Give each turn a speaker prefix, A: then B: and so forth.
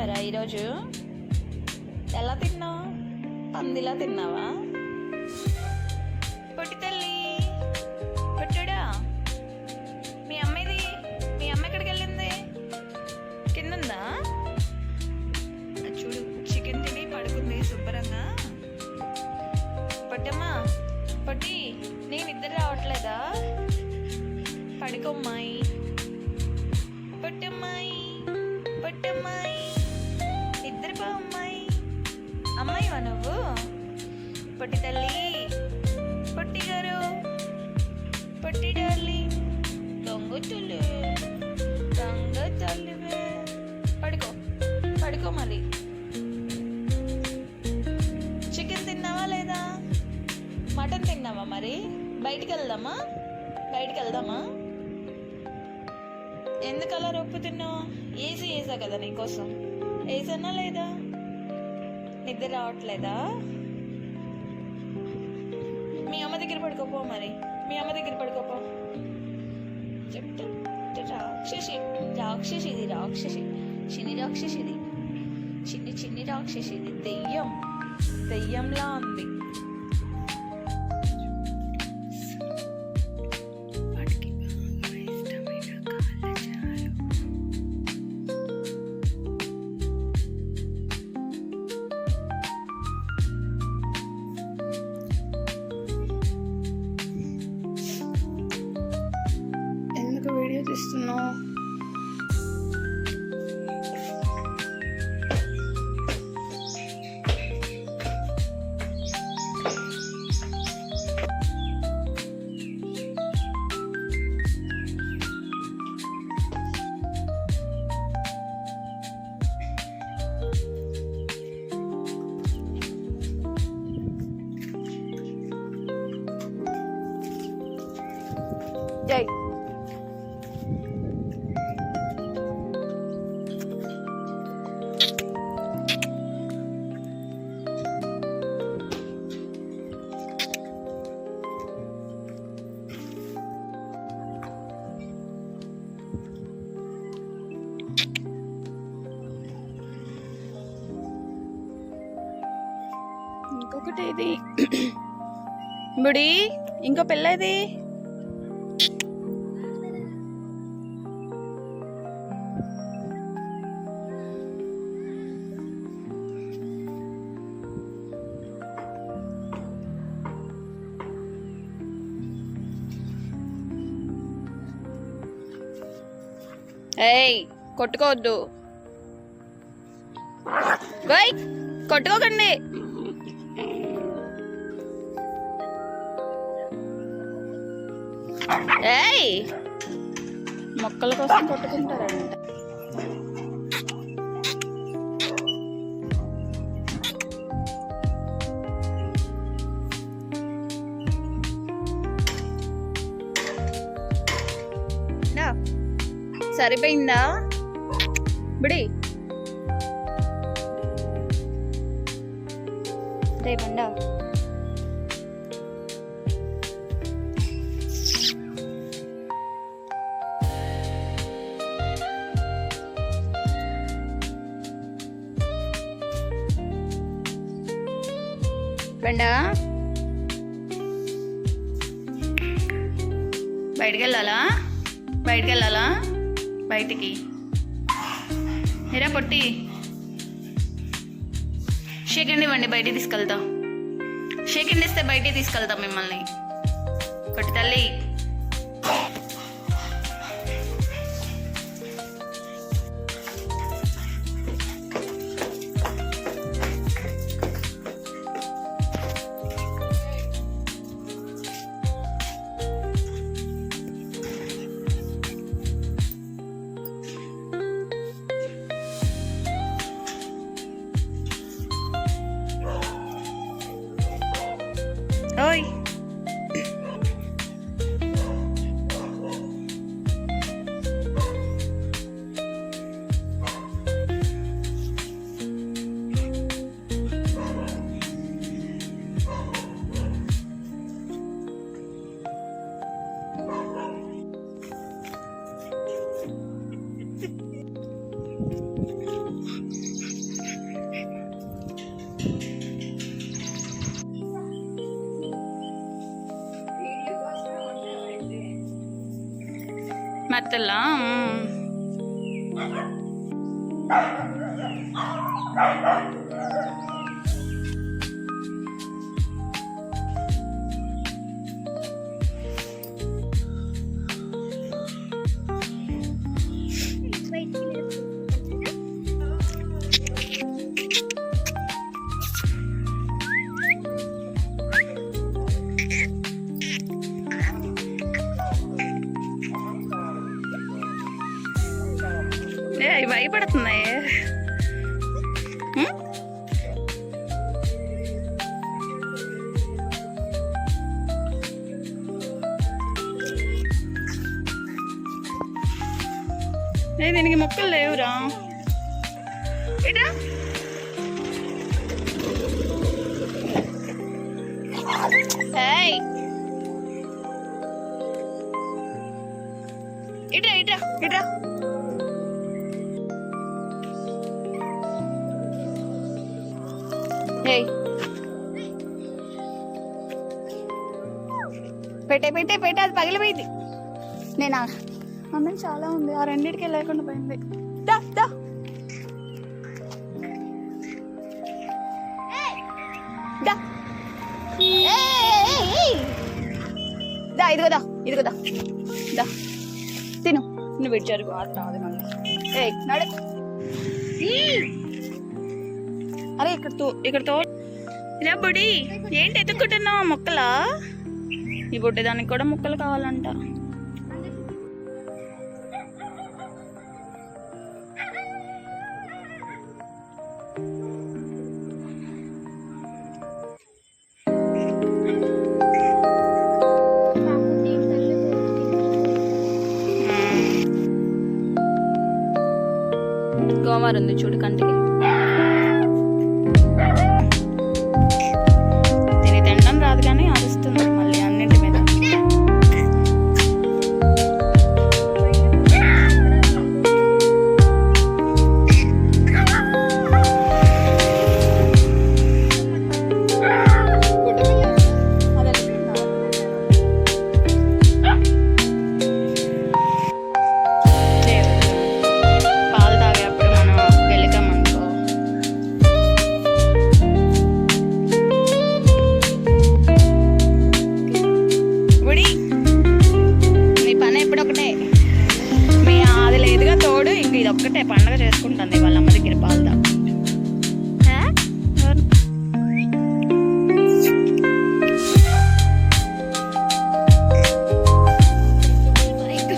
A: పంపించారా ఈరోజు? ఎలా తిన్నావు? పందిలా తిన్నావా? పొట్టి తల్లి, పొట్టుడా, మీ అమ్మది, మీ అమ్మ ఎక్కడికి వెళ్ళింది? కిందుందా? చూడు, చికెన్ తిని పడుకుంది శుభ్రంగా. పొట్టమ్మా, పొట్టి, నేను నిద్ర రావట్లేదా? పడుకోమ్మాయి, పొట్టమ్మాయి, పొట్టమ్మాయి, నిద్రపో అమ్మాయి. అమ్మాయివా నువ్వు? పొట్టి తల్లి, పొట్టి గారు, పొట్టి డార్లింగ్, దొంగ తల్లి, దొంగ తల్లివే. పడుకో, పడుకో మళ్ళీ. చికెన్ తిన్నావా లేదా? మటన్ తిన్నావా? మరి బయటికి వెళ్దామా? బయటికి వెళ్దామా? ఎందుకు అలా రొప్పుతున్నావు? ఏసీ వేసా కదా నీకోసం. వేసానా లేదా? నిద్ర రావట్లేదా? మీ అమ్మ దగ్గర పడుకోపో. మరి మీ అమ్మ దగ్గర పడుకోపో. చెప్తా, రాక్షసి, రాక్షసి ఇది, రాక్షసి, చిన్ని రాక్షసి ఇది, చిన్ని చిన్ని రాక్షసి ఇది, దెయ్యం, దెయ్యంలా ఉంది. ఎందుకు వీడియో తీస్తున్నావు? జై ఇంకొకటి ఇది బుడి, ఇంకో పిల్ల ఇది. ఏయ్, కొట్టుకోవద్దు. బై, కొట్టుకోకండి. ఏయ్, మొక్కల కోసం కొట్టుకుంటారంట. సరిపోయిందా బుడి? రేపండా బండా బయటికి వెళ్ళాలా? బయటికి వెళ్ళాలా? బయటికి మీరా పొట్టి, షేకండి ఇవ్వండి, బయటికి తీసుకెళ్తా. షేకండి ఇస్తే బయటికి తీసుకెళ్తా మిమ్మల్ని. పొట్టి తల్లి, ఓయ్ మార్తల్లా అవి భయపడుతున్నాయి. దీనికి మొక్కలు లేవురా. ఇటా ఇట్రా ఇట్రా ఇట్రా. పెట్టే పెట్టే పెట్టే, అది పగిలిపోయింది. నేను అన్నం చాలా ఉంది, ఆ రెండింటికి లేకుండా పోయింది. దా దా దా దా, ఇదిగోదా ఇదిగోదా, దా తిను. నువ్వు ఇచ్చారు రాదు మళ్ళీ. నడు. అరే ఇక్కడ ఇలా బుడి ఏంటి ఎత్తుక్కుంటున్నావు? మొక్కలా? ఈ బుడ్డి దానికి కూడా మొక్కలు కావాలంట. గోమార్ ఉంది చూడు కంటికి.